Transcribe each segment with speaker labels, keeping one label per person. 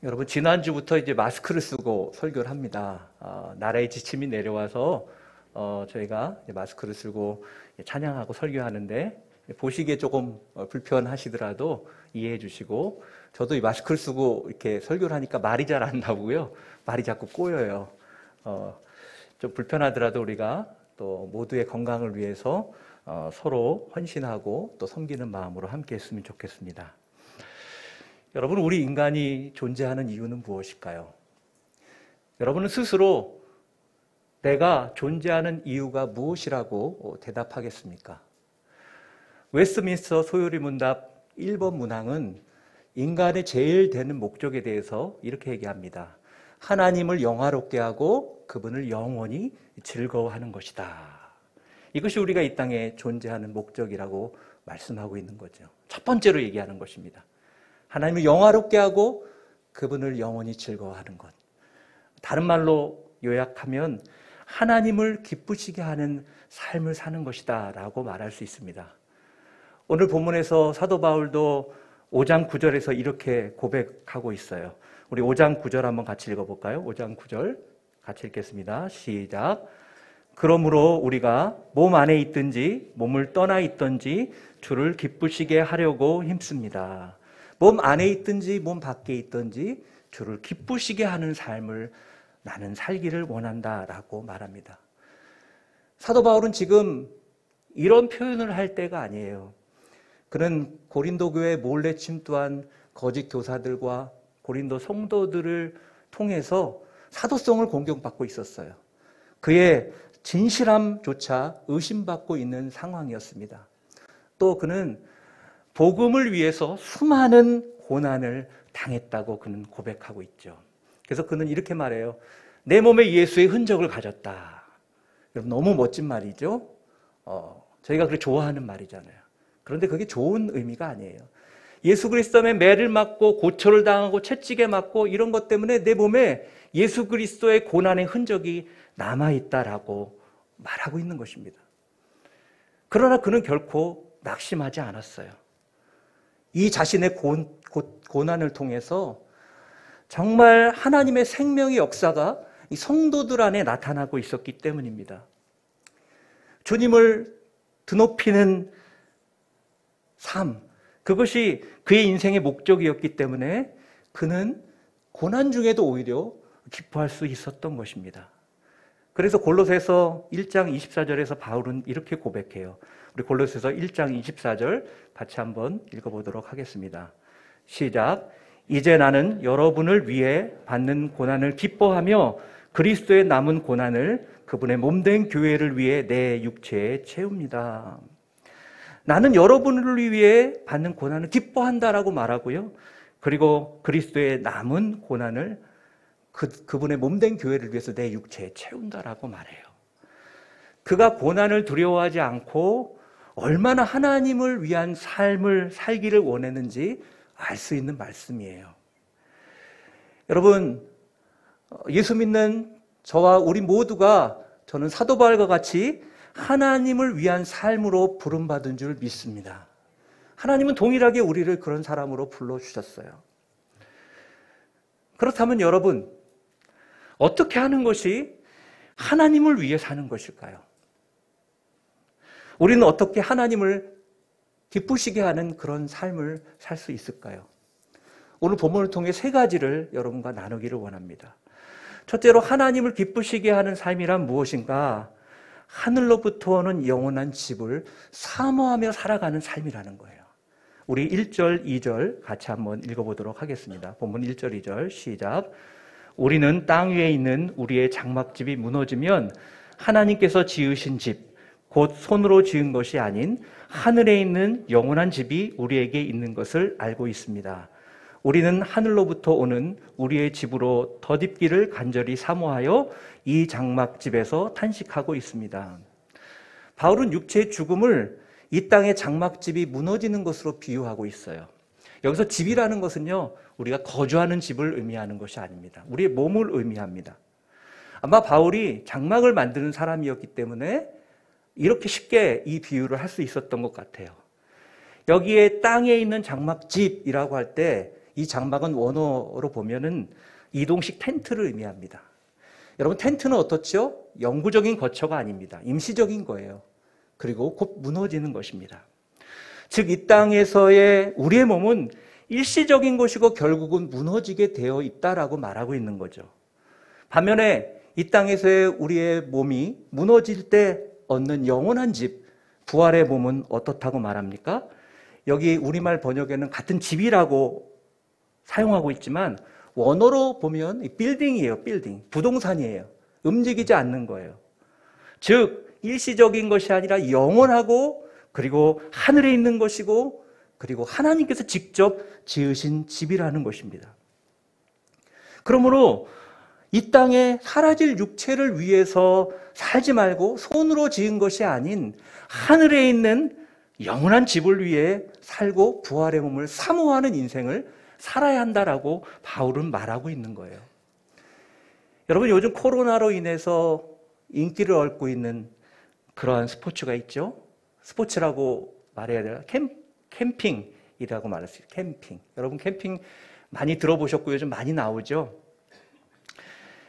Speaker 1: 여러분, 지난주부터 이제 마스크를 쓰고 설교를 합니다. 나라의 지침이 내려와서 저희가 이제 마스크를 쓰고 찬양하고 설교하는데 보시기에 조금 불편하시더라도 이해해 주시고, 저도 이 마스크를 쓰고 이렇게 설교를 하니까 말이 잘 안 나오고요. 말이 자꾸 꼬여요. 좀 불편하더라도 우리가 또 모두의 건강을 위해서 서로 헌신하고 또 섬기는 마음으로 함께 했으면 좋겠습니다. 여러분, 우리 인간이 존재하는 이유는 무엇일까요? 여러분은 스스로 내가 존재하는 이유가 무엇이라고 대답하겠습니까? 웨스트민스터 소요리 문답 1번 문항은 인간의 제일 되는 목적에 대해서 이렇게 얘기합니다. 하나님을 영화롭게 하고 그분을 영원히 즐거워하는 것이다. 이것이 우리가 이 땅에 존재하는 목적이라고 말씀하고 있는 거죠. 첫 번째로 얘기하는 것입니다. 하나님을 영화롭게 하고 그분을 영원히 즐거워하는 것. 다른 말로 요약하면 하나님을 기쁘시게 하는 삶을 사는 것이다 라고 말할 수 있습니다. 오늘 본문에서 사도 바울도 5장 9절에서 이렇게 고백하고 있어요. 우리 5장 9절 한번 같이 읽어볼까요? 5장 9절 같이 읽겠습니다. 시작. 그러므로 우리가 몸 안에 있든지 몸을 떠나 있든지 주를 기쁘시게 하려고 힘씁니다. 몸 안에 있든지 몸 밖에 있든지 주를 기쁘시게 하는 삶을 나는 살기를 원한다라고 말합니다. 사도 바울은 지금 이런 표현을 할 때가 아니에요. 그는 고린도 교회에 몰래 침투한 거짓 교사들과 고린도 성도들을 통해서 사도성을 공격받고 있었어요. 그의 진실함조차 의심받고 있는 상황이었습니다. 또 그는 복음을 위해서 수많은 고난을 당했다고 그는 고백하고 있죠. 그래서 그는 이렇게 말해요. 내 몸에 예수의 흔적을 가졌다. 여러분, 너무 멋진 말이죠. 저희가 그렇게 좋아하는 말이잖아요. 그런데 그게 좋은 의미가 아니에요. 예수 그리스도의 매를 맞고 고초를 당하고 채찍에 맞고 이런 것 때문에 내 몸에 예수 그리스도의 고난의 흔적이 남아있다라고 말하고 있는 것입니다. 그러나 그는 결코 낙심하지 않았어요. 이 자신의 고난을 통해서 정말 하나님의 생명의 역사가 이 성도들 안에 나타나고 있었기 때문입니다. 주님을 드높이는 삶, 그것이 그의 인생의 목적이었기 때문에 그는 고난 중에도 오히려 기뻐할 수 있었던 것입니다. 그래서 골로새서 1장 24절에서 바울은 이렇게 고백해요. 우리 골로새서 1장 24절 같이 한번 읽어보도록 하겠습니다. 시작. 이제 나는 여러분을 위해 받는 고난을 기뻐하며 그리스도의 남은 고난을 그분의 몸된 교회를 위해 내 육체에 채웁니다. 나는 여러분을 위해 받는 고난을 기뻐한다라고 말하고요. 그리고 그리스도의 남은 고난을 그분의 몸된 교회를 위해서 내 육체에 채운다라고 말해요. 그가 고난을 두려워하지 않고 얼마나 하나님을 위한 삶을 살기를 원했는지 알 수 있는 말씀이에요. 여러분, 예수 믿는 저와 우리 모두가 저는 사도 바울과 같이 하나님을 위한 삶으로 부름받은 줄 믿습니다. 하나님은 동일하게 우리를 그런 사람으로 불러주셨어요. 그렇다면 여러분, 어떻게 하는 것이 하나님을 위해 사는 것일까요? 우리는 어떻게 하나님을 기쁘시게 하는 그런 삶을 살 수 있을까요? 오늘 본문을 통해 세 가지를 여러분과 나누기를 원합니다. 첫째로 하나님을 기쁘시게 하는 삶이란 무엇인가? 하늘로부터 오는 영원한 집을 사모하며 살아가는 삶이라는 거예요. 우리 1절, 2절 같이 한번 읽어보도록 하겠습니다. 본문 1절, 2절 시작. 우리는 땅 위에 있는 우리의 장막집이 무너지면 하나님께서 지으신 집, 곧 손으로 지은 것이 아닌 하늘에 있는 영원한 집이 우리에게 있는 것을 알고 있습니다. 우리는 하늘로부터 오는 우리의 집으로 덧입기를 간절히 사모하여 이 장막집에서 탄식하고 있습니다. 바울은 육체의 죽음을 이 땅의 장막집이 무너지는 것으로 비유하고 있어요. 여기서 집이라는 것은요, 우리가 거주하는 집을 의미하는 것이 아닙니다. 우리의 몸을 의미합니다. 아마 바울이 장막을 만드는 사람이었기 때문에 이렇게 쉽게 이 비유를 할 수 있었던 것 같아요. 여기에 땅에 있는 장막집이라고 할 때 이 장막은 원어로 보면은 이동식 텐트를 의미합니다. 여러분, 텐트는 어떻죠? 영구적인 거처가 아닙니다. 임시적인 거예요. 그리고 곧 무너지는 것입니다. 즉, 이 땅에서의 우리의 몸은 일시적인 것이고 결국은 무너지게 되어 있다라고 말하고 있는 거죠. 반면에 이 땅에서의 우리의 몸이 무너질 때 얻는 영원한 집, 부활의 몸은 어떻다고 말합니까? 여기 우리말 번역에는 같은 집이라고 사용하고 있지만 원어로 보면 빌딩이에요. 빌딩. 부동산이에요. 움직이지 않는 거예요. 즉 일시적인 것이 아니라 영원하고 그리고 하늘에 있는 것이고 그리고 하나님께서 직접 지으신 집이라는 것입니다. 그러므로 이 땅에 사라질 육체를 위해서 살지 말고 손으로 지은 것이 아닌 하늘에 있는 영원한 집을 위해 살고 부활의 몸을 사모하는 인생을 살아야 한다라고 바울은 말하고 있는 거예요. 여러분, 요즘 코로나로 인해서 인기를 얻고 있는 그러한 스포츠가 있죠. 스포츠라고 말해야 되나? 캠핑이라고 말할 수 있어요. 캠핑. 여러분, 캠핑 많이 들어보셨고 요즘 많이 나오죠.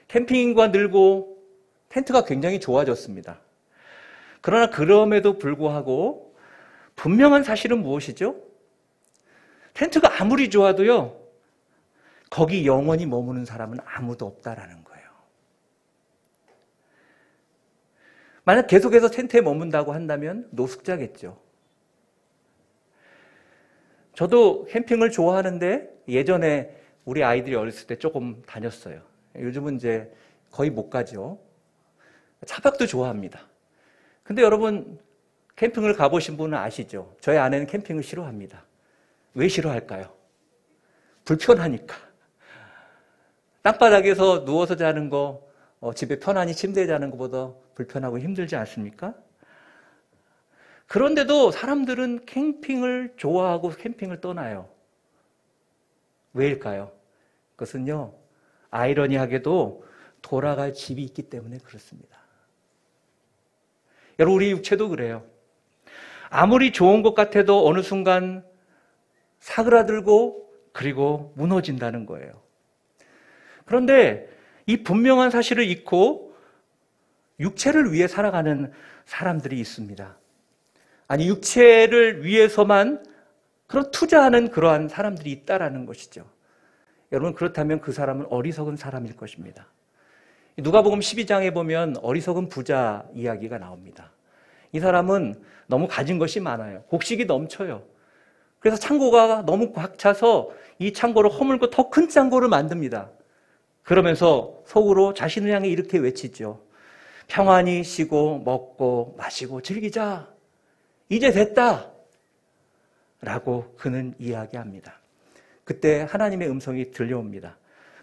Speaker 1: 캠핑과 늘고 텐트가 굉장히 좋아졌습니다. 그러나 그럼에도 불구하고 분명한 사실은 무엇이죠? 텐트가 아무리 좋아도요, 거기 영원히 머무는 사람은 아무도 없다라는 거예요. 만약 계속해서 텐트에 머문다고 한다면 노숙자겠죠. 저도 캠핑을 좋아하는데 예전에 우리 아이들이 어렸을 때 조금 다녔어요. 요즘은 이제 거의 못 가죠. 차박도 좋아합니다. 근데 여러분, 캠핑을 가보신 분은 아시죠? 저희 아내는 캠핑을 싫어합니다. 왜 싫어할까요? 불편하니까. 땅바닥에서 누워서 자는 거, 집에 편안히 침대에 자는 것보다 불편하고 힘들지 않습니까? 그런데도 사람들은 캠핑을 좋아하고 캠핑을 떠나요. 왜일까요? 그것은요, 아이러니하게도 돌아갈 집이 있기 때문에 그렇습니다. 여러분, 우리 육체도 그래요. 아무리 좋은 것 같아도 어느 순간 사그라들고 그리고 무너진다는 거예요. 그런데 이 분명한 사실을 잊고 육체를 위해 살아가는 사람들이 있습니다. 아니, 육체를 위해서만 그런 투자하는 그러한 사람들이 있다라는 것이죠. 여러분, 그렇다면 그 사람은 어리석은 사람일 것입니다. 누가복음 12장에 보면 어리석은 부자 이야기가 나옵니다. 이 사람은 너무 가진 것이 많아요. 곡식이 넘쳐요. 그래서 창고가 너무 꽉 차서 이 창고를 허물고 더 큰 창고를 만듭니다. 그러면서 속으로 자신을 향해 이렇게 외치죠. 평안히 쉬고 먹고 마시고 즐기자. 이제 됐다. 라고 그는 이야기합니다. 그때 하나님의 음성이 들려옵니다.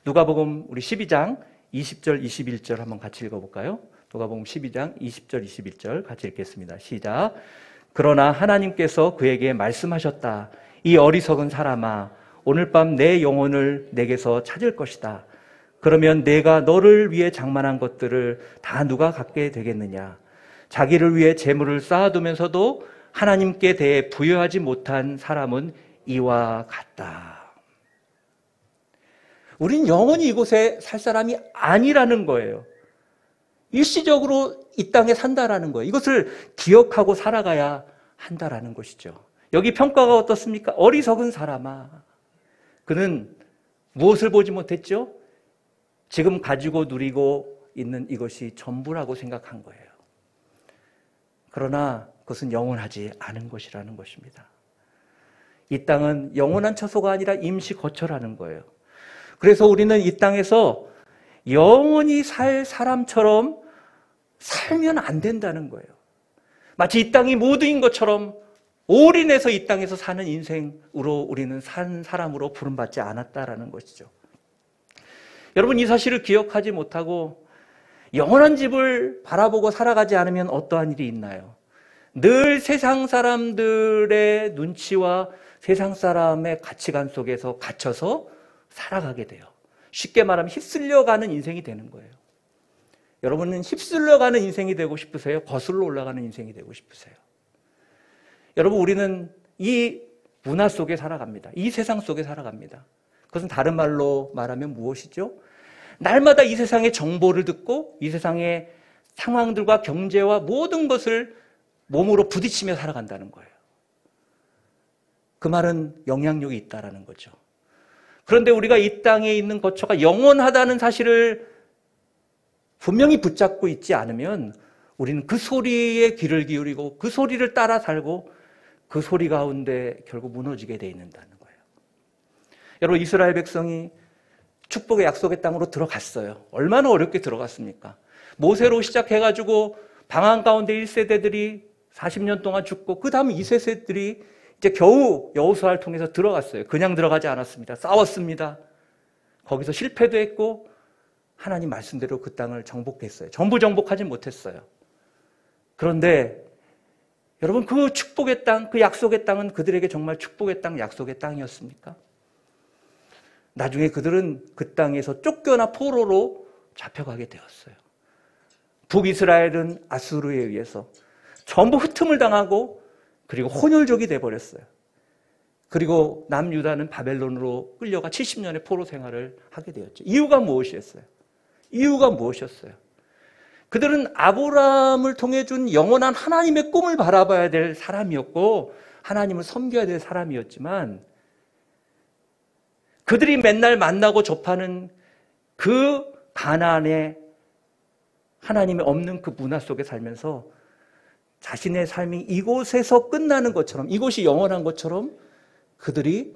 Speaker 1: 누가복음 우리 12장 20절 21절 한번 같이 읽어볼까요? 누가복음 12장 20절 21절 같이 읽겠습니다. 시작. 그러나 하나님께서 그에게 말씀하셨다. 이 어리석은 사람아, 오늘 밤 내 영혼을 내게서 찾을 것이다. 그러면 내가 너를 위해 장만한 것들을 다 누가 갖게 되겠느냐? 자기를 위해 재물을 쌓아두면서도 하나님께 대해 부여하지 못한 사람은 이와 같다. 우린 영원히 이곳에 살 사람이 아니라는 거예요. 일시적으로 이 땅에 산다라는 거예요. 이것을 기억하고 살아가야 한다라는 것이죠. 여기 평가가 어떻습니까? 어리석은 사람아. 그는 무엇을 보지 못했죠? 지금 가지고 누리고 있는 이것이 전부라고 생각한 거예요. 그러나 그것은 영원하지 않은 것이라는 것입니다. 이 땅은 영원한 처소가 아니라 임시 거처라는 거예요. 그래서 우리는 이 땅에서 영원히 살 사람처럼 살면 안 된다는 거예요. 마치 이 땅이 모두인 것처럼 올인해서 이 땅에서 사는 인생으로 우리는 산 사람으로 부름받지 않았다라는 것이죠. 여러분, 이 사실을 기억하지 못하고 영원한 집을 바라보고 살아가지 않으면 어떠한 일이 있나요? 늘 세상 사람들의 눈치와 세상 사람의 가치관 속에서 갇혀서 살아가게 돼요. 쉽게 말하면 휩쓸려가는 인생이 되는 거예요. 여러분은 휩쓸려가는 인생이 되고 싶으세요? 거슬러 올라가는 인생이 되고 싶으세요? 여러분, 우리는 이 문화 속에 살아갑니다. 이 세상 속에 살아갑니다. 그것은 다른 말로 말하면 무엇이죠? 날마다 이 세상의 정보를 듣고 이 세상의 상황들과 경제와 모든 것을 몸으로 부딪히며 살아간다는 거예요. 그 말은 영향력이 있다라는 거죠. 그런데 우리가 이 땅에 있는 거처가 영원하다는 사실을 분명히 붙잡고 있지 않으면 우리는 그 소리에 귀를 기울이고 그 소리를 따라 살고 그 소리 가운데 결국 무너지게 돼 있는다는 거예요. 여러분, 이스라엘 백성이 축복의 약속의 땅으로 들어갔어요. 얼마나 어렵게 들어갔습니까? 모세로 시작해가지고 방황 가운데 1세대들이 40년 동안 죽고 그 다음 2세대들이 이제 겨우 여호수아를 통해서 들어갔어요. 그냥 들어가지 않았습니다. 싸웠습니다. 거기서 실패도 했고 하나님 말씀대로 그 땅을 정복했어요. 전부 정복하진 못했어요. 그런데 여러분, 그 축복의 땅, 그 약속의 땅은 그들에게 정말 축복의 땅, 약속의 땅이었습니까? 나중에 그들은 그 땅에서 쫓겨나 포로로 잡혀가게 되었어요. 북이스라엘은 아수르에 의해서 전부 흩음을 당하고 그리고 혼혈족이 돼버렸어요. 그리고 남유다는 바벨론으로 끌려가 70년의 포로 생활을 하게 되었죠. 이유가 무엇이었어요? 이유가 무엇이었어요? 그들은 아브라함을 통해 준 영원한 하나님의 꿈을 바라봐야 될 사람이었고 하나님을 섬겨야 될 사람이었지만 그들이 맨날 만나고 접하는 그 가나안의 하나님이 없는 그 문화 속에 살면서 자신의 삶이 이곳에서 끝나는 것처럼, 이곳이 영원한 것처럼 그들이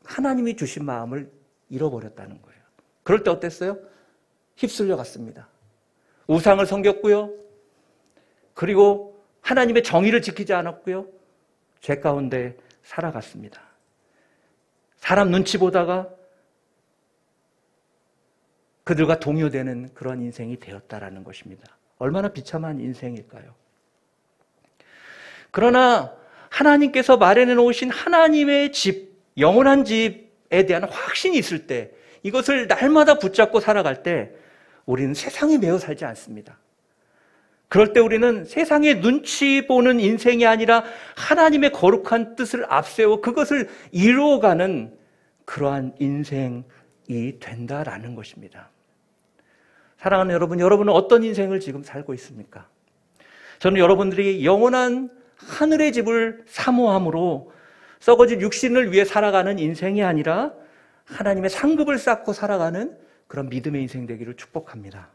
Speaker 1: 하나님이 주신 마음을 잃어버렸다는 거예요. 그럴 때 어땠어요? 휩쓸려 갔습니다. 우상을 섬겼고요. 그리고 하나님의 정의를 지키지 않았고요. 죄 가운데 살아갔습니다. 사람 눈치 보다가 그들과 동요되는 그런 인생이 되었다라는 것입니다. 얼마나 비참한 인생일까요? 그러나 하나님께서 마련해 놓으신 하나님의 집, 영원한 집에 대한 확신이 있을 때, 이것을 날마다 붙잡고 살아갈 때 우리는 세상에 매여 살지 않습니다. 그럴 때 우리는 세상의 눈치 보는 인생이 아니라 하나님의 거룩한 뜻을 앞세워 그것을 이루어가는 그러한 인생이 된다라는 것입니다. 사랑하는 여러분, 여러분은 어떤 인생을 지금 살고 있습니까? 저는 여러분들이 영원한 하늘의 집을 사모함으로 썩어질 육신을 위해 살아가는 인생이 아니라 하나님의 상급을 쌓고 살아가는 그런 믿음의 인생 되기를 축복합니다.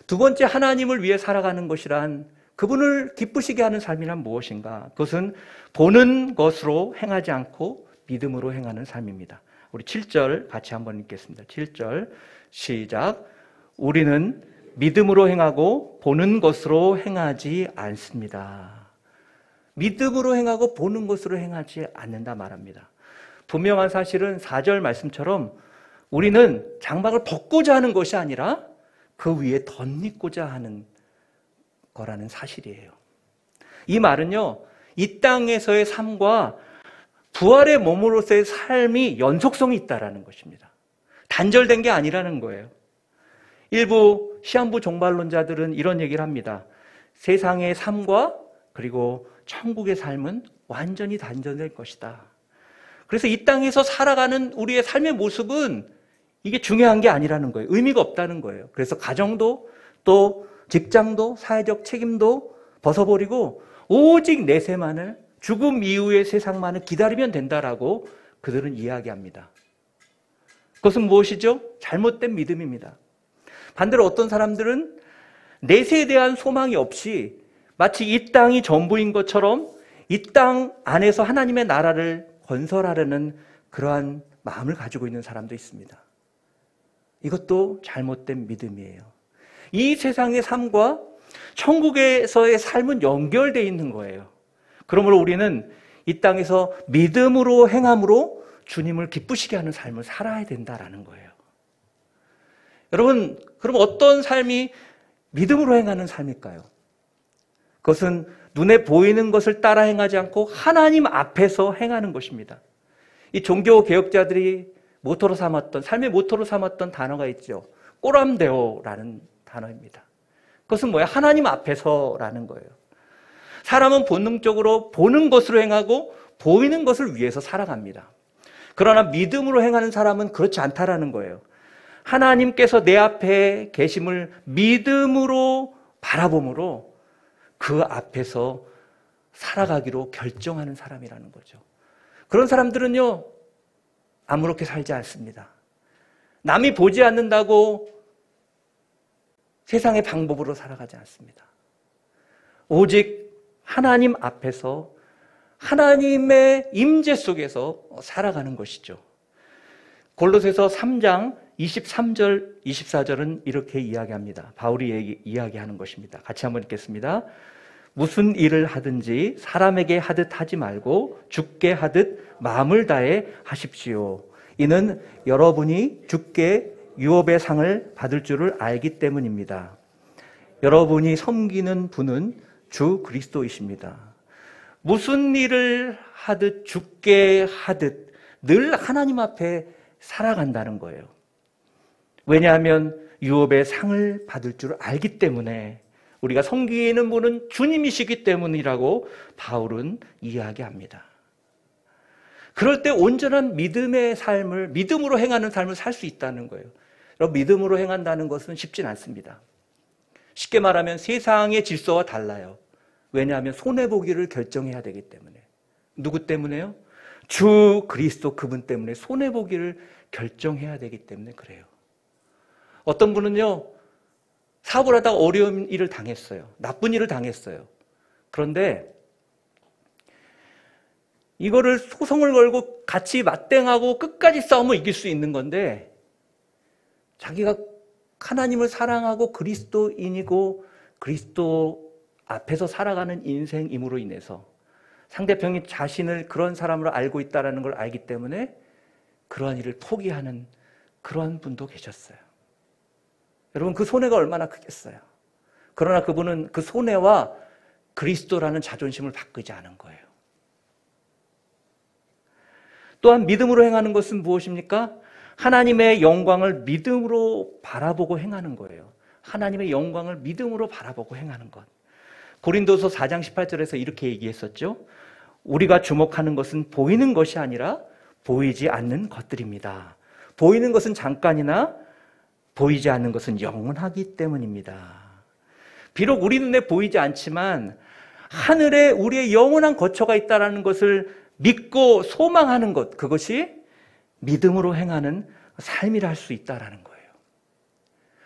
Speaker 1: 두 번째, 하나님을 위해 살아가는 것이란 그분을 기쁘시게 하는 삶이란 무엇인가? 그것은 보는 것으로 행하지 않고 믿음으로 행하는 삶입니다. 우리 7절 같이 한번 읽겠습니다. 7절 시작. 우리는 믿음으로 행하고 보는 것으로 행하지 않습니다. 믿음으로 행하고 보는 것으로 행하지 않는다 말합니다. 분명한 사실은 4절 말씀처럼 우리는 장막을 벗고자 하는 것이 아니라 그 위에 덧입고자 하는 거라는 사실이에요. 이 말은요, 이 땅에서의 삶과 부활의 몸으로서의 삶이 연속성이 있다라는 것입니다. 단절된 게 아니라는 거예요. 일부 시한부 종말론자들은 이런 얘기를 합니다. 세상의 삶과 그리고 천국의 삶은 완전히 단절될 것이다. 그래서 이 땅에서 살아가는 우리의 삶의 모습은 이게 중요한 게 아니라는 거예요. 의미가 없다는 거예요. 그래서 가정도 또 직장도 사회적 책임도 벗어버리고 오직 내세만을, 죽음 이후의 세상만을 기다리면 된다라고 그들은 이야기합니다. 그것은 무엇이죠? 잘못된 믿음입니다. 반대로 어떤 사람들은 내세에 대한 소망이 없이 마치 이 땅이 전부인 것처럼 이 땅 안에서 하나님의 나라를 건설하려는 그러한 마음을 가지고 있는 사람도 있습니다. 이것도 잘못된 믿음이에요. 이 세상의 삶과 천국에서의 삶은 연결되어 있는 거예요. 그러므로 우리는 이 땅에서 믿음으로 행함으로 주님을 기쁘시게 하는 삶을 살아야 된다라는 거예요. 여러분, 그럼 어떤 삶이 믿음으로 행하는 삶일까요? 그것은 눈에 보이는 것을 따라 행하지 않고 하나님 앞에서 행하는 것입니다. 이 종교 개혁자들이 모토로 삼았던, 삶의 모토로 삼았던 단어가 있죠. 꼬람데오라는 단어입니다. 그것은 뭐예요? 하나님 앞에서라는 거예요. 사람은 본능적으로 보는 것으로 행하고 보이는 것을 위해서 살아갑니다. 그러나 믿음으로 행하는 사람은 그렇지 않다라는 거예요. 하나님께서 내 앞에 계심을 믿음으로 바라봄으로 그 앞에서 살아가기로 결정하는 사람이라는 거죠. 그런 사람들은요, 아무렇게 살지 않습니다. 남이 보지 않는다고 세상의 방법으로 살아가지 않습니다. 오직 하나님 앞에서 하나님의 임재 속에서 살아가는 것이죠. 골로새서 3장 23절, 24절은 이렇게 이야기합니다. 바울이 이야기하는 것입니다. 같이 한번 읽겠습니다. 무슨 일을 하든지 사람에게 하듯 하지 말고 주께 하듯 마음을 다해 하십시오. 이는 여러분이 주께 유업의 상을 받을 줄을 알기 때문입니다. 여러분이 섬기는 분은 주 그리스도이십니다. 무슨 일을 하듯 주께 하듯 늘 하나님 앞에 살아간다는 거예요. 왜냐하면 유업의 상을 받을 줄 알기 때문에, 우리가 섬기는 분은 주님이시기 때문이라고 바울은 이야기합니다. 그럴 때 온전한 믿음의 삶을, 믿음으로 행하는 삶을 살 수 있다는 거예요. 여러분, 믿음으로 행한다는 것은 쉽진 않습니다. 쉽게 말하면 세상의 질서와 달라요. 왜냐하면 손해보기를 결정해야 되기 때문에. 누구 때문에요? 주 그리스도 그분 때문에 손해보기를 결정해야 되기 때문에 그래요. 어떤 분은요, 사업을 하다가 어려운 일을 당했어요. 나쁜 일을 당했어요. 그런데 이거를 소송을 걸고 같이 맞대응하고 끝까지 싸우면 이길 수 있는 건데, 자기가 하나님을 사랑하고 그리스도인이고 그리스도 앞에서 살아가는 인생임으로 인해서 상대편이 자신을 그런 사람으로 알고 있다는 걸 알기 때문에 그러한 일을 포기하는 그러한 분도 계셨어요. 여러분, 그 손해가 얼마나 크겠어요. 그러나 그분은 그 손해와 그리스도라는 자존심을 바꾸지 않은 거예요. 또한 믿음으로 행하는 것은 무엇입니까? 하나님의 영광을 믿음으로 바라보고 행하는 거예요. 하나님의 영광을 믿음으로 바라보고 행하는 것. 고린도서 4장 18절에서 이렇게 얘기했었죠. 우리가 주목하는 것은 보이는 것이 아니라 보이지 않는 것들입니다. 보이는 것은 잠깐이나 보이지 않는 것은 영원하기 때문입니다. 비록 우리 눈에 보이지 않지만 하늘에 우리의 영원한 거처가 있다는 것을 믿고 소망하는 것, 그것이 믿음으로 행하는 삶이라 할 수 있다는 거예요.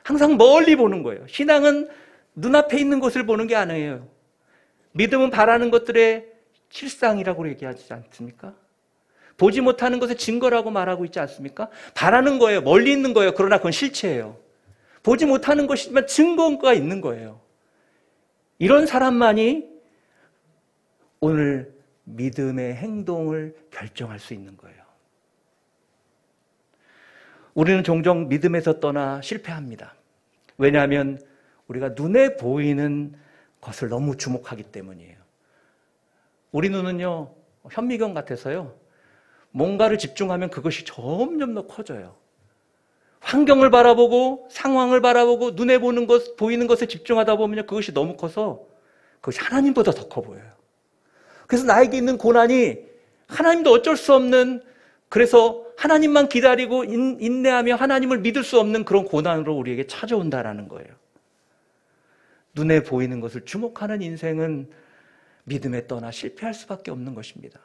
Speaker 1: 항상 멀리 보는 거예요. 신앙은 눈앞에 있는 것을 보는 게 아니에요. 믿음은 바라는 것들의 실상이라고 얘기하지 않습니까? 보지 못하는 것의 증거라고 말하고 있지 않습니까? 바라는 거예요. 멀리 있는 거예요. 그러나 그건 실체예요. 보지 못하는 것이지만 증거가 있는 거예요. 이런 사람만이 오늘 믿음의 행동을 결정할 수 있는 거예요. 우리는 종종 믿음에서 떠나 실패합니다. 왜냐하면 우리가 눈에 보이는 것을 너무 주목하기 때문이에요. 우리 눈은요, 현미경 같아서요, 뭔가를 집중하면 그것이 점점 더 커져요. 환경을 바라보고 상황을 바라보고 눈에 보는 것, 보이는 것에 집중하다 보면 그것이 너무 커서 그것이 하나님보다 더 커 보여요. 그래서 나에게 있는 고난이 하나님도 어쩔 수 없는, 그래서 하나님만 기다리고 인내하며 하나님을 믿을 수 없는 그런 고난으로 우리에게 찾아온다라는 거예요. 눈에 보이는 것을 주목하는 인생은 믿음에 떠나 실패할 수밖에 없는 것입니다.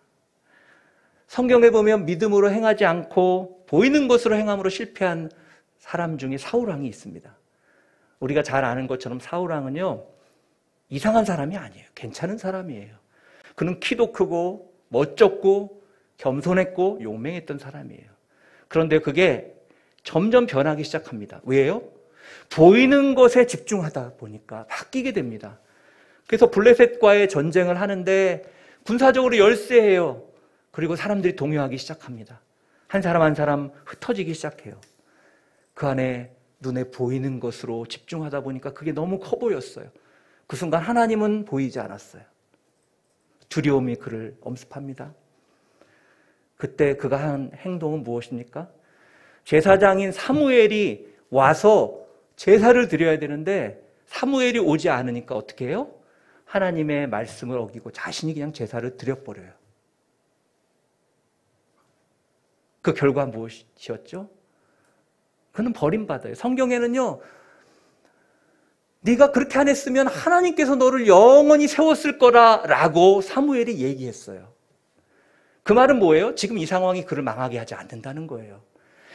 Speaker 1: 성경에 보면 믿음으로 행하지 않고 보이는 것으로 행함으로 실패한 사람 중에 사울왕이 있습니다. 우리가 잘 아는 것처럼 사울왕은요, 이상한 사람이 아니에요. 괜찮은 사람이에요. 그는 키도 크고 멋졌고 겸손했고 용맹했던 사람이에요. 그런데 그게 점점 변하기 시작합니다. 왜요? 보이는 것에 집중하다 보니까 바뀌게 됩니다. 그래서 블레셋과의 전쟁을 하는데 군사적으로 열세해요. 그리고 사람들이 동요하기 시작합니다. 한 사람 한 사람 흩어지기 시작해요. 그 안에 눈에 보이는 것으로 집중하다 보니까 그게 너무 커 보였어요. 그 순간 하나님은 보이지 않았어요. 두려움이 그를 엄습합니다. 그때 그가 한 행동은 무엇입니까? 제사장인 사무엘이 와서 제사를 드려야 되는데 사무엘이 오지 않으니까 어떻게 해요? 하나님의 말씀을 어기고 자신이 그냥 제사를 드려버려요. 그 결과 무엇이었죠? 그는 버림받아요. 성경에는요, 네가 그렇게 안 했으면 하나님께서 너를 영원히 세웠을 거라라고 사무엘이 얘기했어요. 그 말은 뭐예요? 지금 이 상황이 그를 망하게 하지 않는다는 거예요.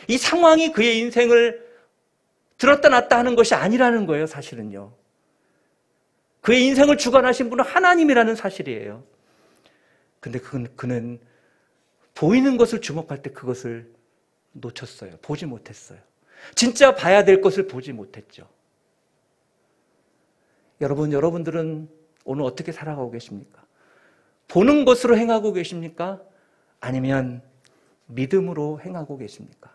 Speaker 1: 이 상황이 그의 인생을 들었다 놨다 하는 것이 아니라는 거예요, 사실은요. 그의 인생을 주관하신 분은 하나님이라는 사실이에요. 근데 그는 보이는 것을 주목할 때 그것을 놓쳤어요. 보지 못했어요. 진짜 봐야 될 것을 보지 못했죠. 여러분들은 오늘 어떻게 살아가고 계십니까? 보는 것으로 행하고 계십니까? 아니면 믿음으로 행하고 계십니까?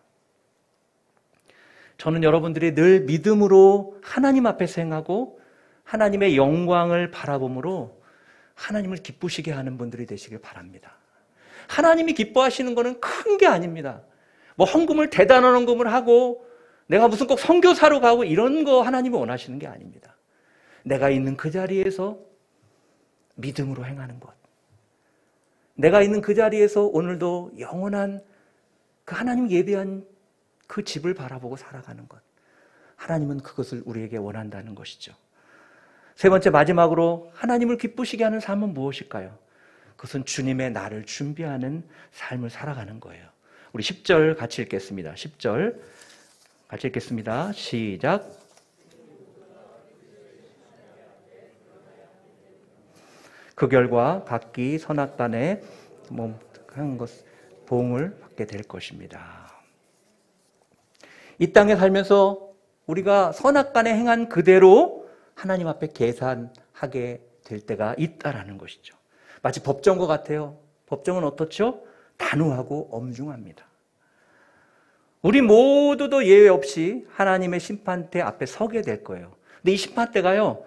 Speaker 1: 저는 여러분들이 늘 믿음으로 하나님 앞에서 행하고 하나님의 영광을 바라봄으로 하나님을 기쁘시게 하는 분들이 되시길 바랍니다. 하나님이 기뻐하시는 것은 큰 게 아닙니다. 뭐 헌금을 대단한 헌금을 하고 내가 무슨 꼭 선교사로 가고 이런 거 하나님이 원하시는 게 아닙니다. 내가 있는 그 자리에서 믿음으로 행하는 것. 내가 있는 그 자리에서 오늘도 영원한 그 하나님 예비한 그 집을 바라보고 살아가는 것. 하나님은 그것을 우리에게 원한다는 것이죠. 세 번째, 마지막으로 하나님을 기쁘시게 하는 삶은 무엇일까요? 그것은 주님의 나를 준비하는 삶을 살아가는 거예요. 우리 10절 같이 읽겠습니다. 10절 같이 읽겠습니다. 시작. 그 결과 각기 선악간에 한 것 보응을 받게 될 것입니다. 이 땅에 살면서 우리가 선악간에 행한 그대로 하나님 앞에 계산하게 될 때가 있다라는 것이죠. 마치 법정과 같아요. 법정은 어떻죠? 단호하고 엄중합니다. 우리 모두도 예외 없이 하나님의 심판대 앞에 서게 될 거예요. 근데 이 심판대가요,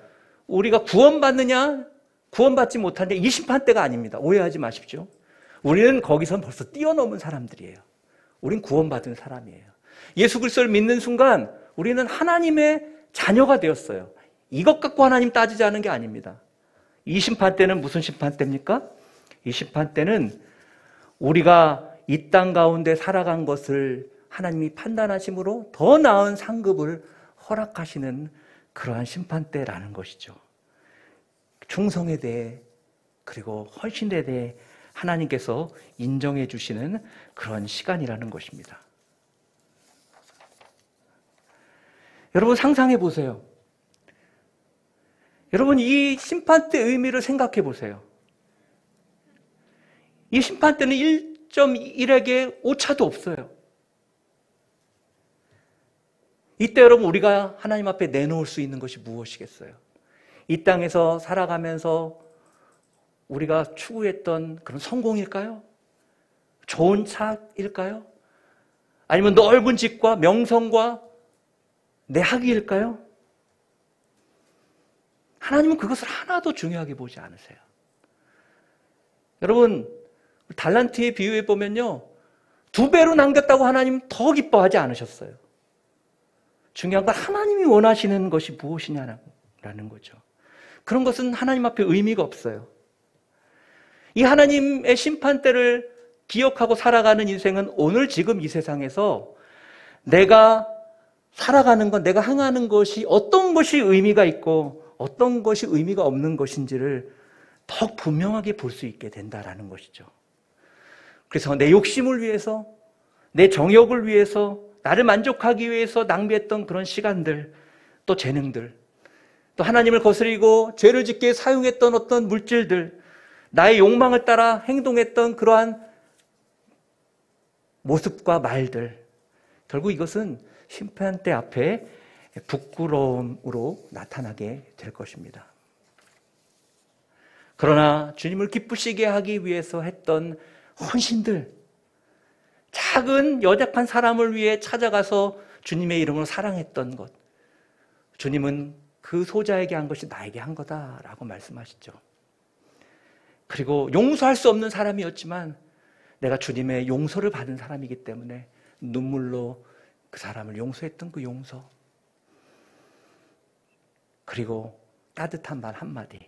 Speaker 1: 우리가 구원받느냐 구원받지 못하는데 이 심판대가 아닙니다. 오해하지 마십시오. 우리는 거기서 벌써 뛰어넘은 사람들이에요. 우린 구원받은 사람이에요. 예수 그리스도를 믿는 순간 우리는 하나님의 자녀가 되었어요. 이것 갖고 하나님 따지자는 게 아닙니다. 이 심판대는 무슨 심판대입니까? 이 심판대는 우리가 이 땅 가운데 살아간 것을 하나님이 판단하심으로 더 나은 상급을 허락하시는 그러한 심판대라는 것이죠. 충성에 대해 그리고 헌신에 대해 하나님께서 인정해 주시는 그런 시간이라는 것입니다. 여러분 상상해 보세요. 여러분 이 심판대 의미를 생각해 보세요. 이 심판대는 1.1에게 오차도 없어요. 이때 여러분 우리가 하나님 앞에 내놓을 수 있는 것이 무엇이겠어요? 이 땅에서 살아가면서 우리가 추구했던 그런 성공일까요? 좋은 차일까요? 아니면 넓은 집과 명성과 내 학위일까요? 하나님은 그것을 하나도 중요하게 보지 않으세요. 여러분 달란트의 비유에 보면요, 2배로 남겼다고 하나님 더 기뻐하지 않으셨어요. 중요한 건 하나님이 원하시는 것이 무엇이냐라는 거죠. 그런 것은 하나님 앞에 의미가 없어요. 이 하나님의 심판대를 기억하고 살아가는 인생은 오늘 지금 이 세상에서 내가 살아가는 것, 내가 행하는 것이 어떤 것이 의미가 있고 어떤 것이 의미가 없는 것인지를 더 분명하게 볼 수 있게 된다는 것이죠. 그래서 내 욕심을 위해서, 내 정욕을 위해서, 나를 만족하기 위해서 낭비했던 그런 시간들, 또 재능들, 또 하나님을 거스리고 죄를 짓게 사용했던 어떤 물질들, 나의 욕망을 따라 행동했던 그러한 모습과 말들, 결국 이것은 심판대 앞에 부끄러움으로 나타나게 될 것입니다. 그러나 주님을 기쁘시게 하기 위해서 했던 헌신들, 작은 연약한 사람을 위해 찾아가서 주님의 이름으로 사랑했던 것, 주님은 그 소자에게 한 것이 나에게 한 거다라고 말씀하시죠. 그리고 용서할 수 없는 사람이었지만 내가 주님의 용서를 받은 사람이기 때문에 눈물로 그 사람을 용서했던 그 용서, 그리고 따뜻한 말 한마디.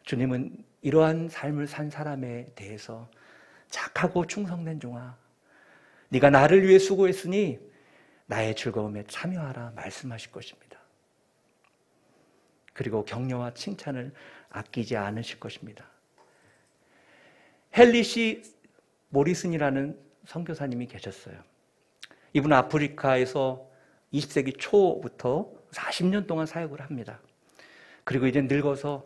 Speaker 1: 주님은 이러한 삶을 산 사람에 대해서 착하고 충성된 종아, 네가 나를 위해 수고했으니 나의 즐거움에 참여하라 말씀하실 것입니다. 그리고 격려와 칭찬을 아끼지 않으실 것입니다. 헨리 모리슨이라는 선교사님이 계셨어요. 이분은 아프리카에서 20세기 초부터 40년 동안 사역을 합니다. 그리고 이제 늙어서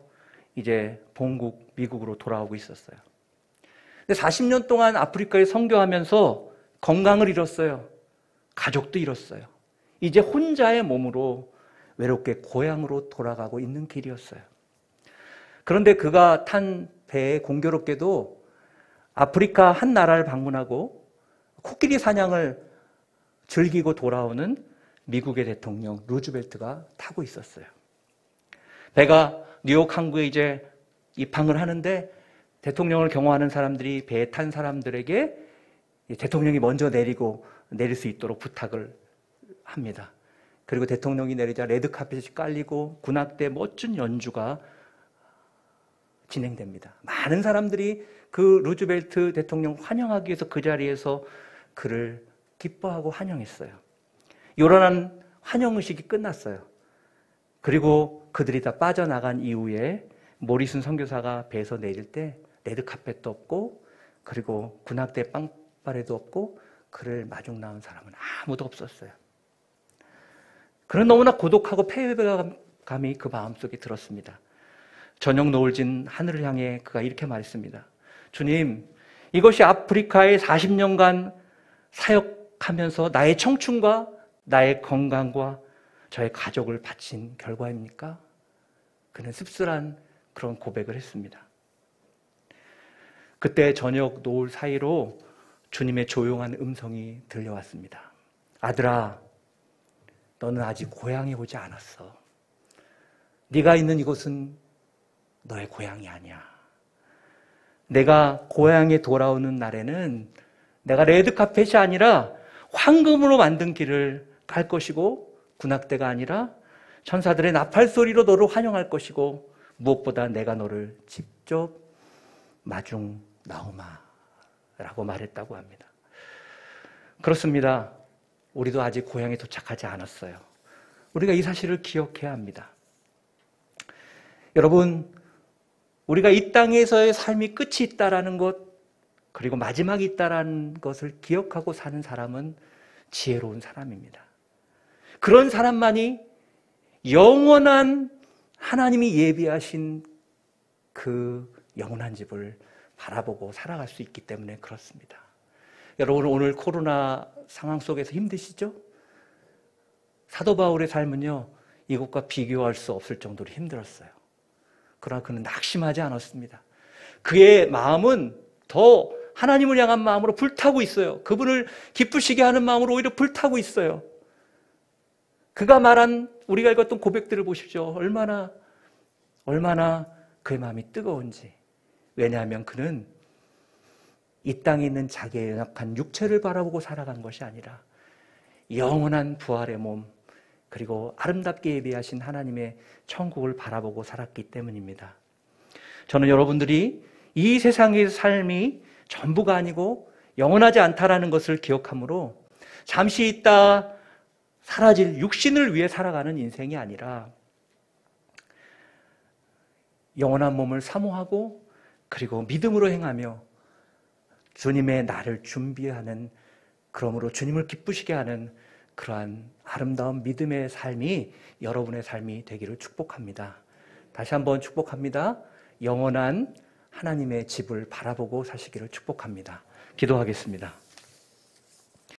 Speaker 1: 이제 본국 미국으로 돌아오고 있었어요. 근데 40년 동안 아프리카에 선교하면서 건강을 잃었어요. 가족도 잃었어요. 이제 혼자의 몸으로 외롭게 고향으로 돌아가고 있는 길이었어요. 그런데 그가 탄 배에 공교롭게도 아프리카 한 나라를 방문하고 코끼리 사냥을 즐기고 돌아오는 미국의 대통령 루즈벨트가 타고 있었어요. 배가 뉴욕 항구에 이제 입항을 하는데 대통령을 경호하는 사람들이 배에 탄 사람들에게 대통령이 먼저 내릴 수 있도록 부탁을 합니다. 그리고 대통령이 내리자 레드카펫이 깔리고 군악대 멋진 연주가 진행됩니다. 많은 사람들이 그 루즈벨트 대통령 환영하기 위해서 그 자리에서 그를 기뻐하고 환영했어요. 요란한 환영의식이 끝났어요. 그리고 그들이 다 빠져나간 이후에 모리슨 선교사가 배에서 내릴 때 레드카펫도 없고 그리고 군악대 빵빠레도 없고 그를 마중 나온 사람은 아무도 없었어요. 그는 너무나 고독하고 패배감이 그 마음속에 들었습니다. 저녁 노을 진 하늘을 향해 그가 이렇게 말했습니다. 주님, 이것이 아프리카에 40년간 사역하면서 나의 청춘과 나의 건강과 저의 가족을 바친 결과입니까? 그는 씁쓸한 그런 고백을 했습니다. 그때 저녁 노을 사이로 주님의 조용한 음성이 들려왔습니다. 아들아, 너는 아직 고향에 오지 않았어. 네가 있는 이곳은 너의 고향이 아니야. 내가 고향에 돌아오는 날에는 내가 레드카펫이 아니라 황금으로 만든 길을 갈 것이고 군악대가 아니라 천사들의 나팔소리로 너를 환영할 것이고 무엇보다 내가 너를 직접 마중 나오마 라고 말했다고 합니다. 그렇습니다. 우리도 아직 고향에 도착하지 않았어요. 우리가 이 사실을 기억해야 합니다. 여러분, 우리가 이 땅에서의 삶이 끝이 있다라는 것, 그리고 마지막이 있다라는 것을 기억하고 사는 사람은 지혜로운 사람입니다. 그런 사람만이 영원한 하나님이 예비하신 그 영원한 집을 바라보고 살아갈 수 있기 때문에 그렇습니다. 여러분, 오늘 코로나 상황 속에서 힘드시죠? 사도 바울의 삶은요, 이것과 비교할 수 없을 정도로 힘들었어요. 그러나 그는 낙심하지 않았습니다. 그의 마음은 더 하나님을 향한 마음으로 불타고 있어요. 그분을 기쁘시게 하는 마음으로 오히려 불타고 있어요. 그가 말한, 우리가 읽었던 고백들을 보십시오. 얼마나 그의 마음이 뜨거운지. 왜냐하면 그는 이 땅에 있는 자기의 연약한 육체를 바라보고 살아간 것이 아니라 영원한 부활의 몸, 그리고 아름답게 예비하신 하나님의 천국을 바라보고 살았기 때문입니다. 저는 여러분들이 이 세상의 삶이 전부가 아니고 영원하지 않다라는 것을 기억하므로 잠시 있다 사라질 육신을 위해 살아가는 인생이 아니라 영원한 몸을 사모하고 그리고 믿음으로 행하며 주님의 나를 준비하는, 그러므로 주님을 기쁘시게 하는 그러한 아름다운 믿음의 삶이 여러분의 삶이 되기를 축복합니다. 다시 한번 축복합니다. 영원한 하나님의 집을 바라보고 사시기를 축복합니다. 기도하겠습니다.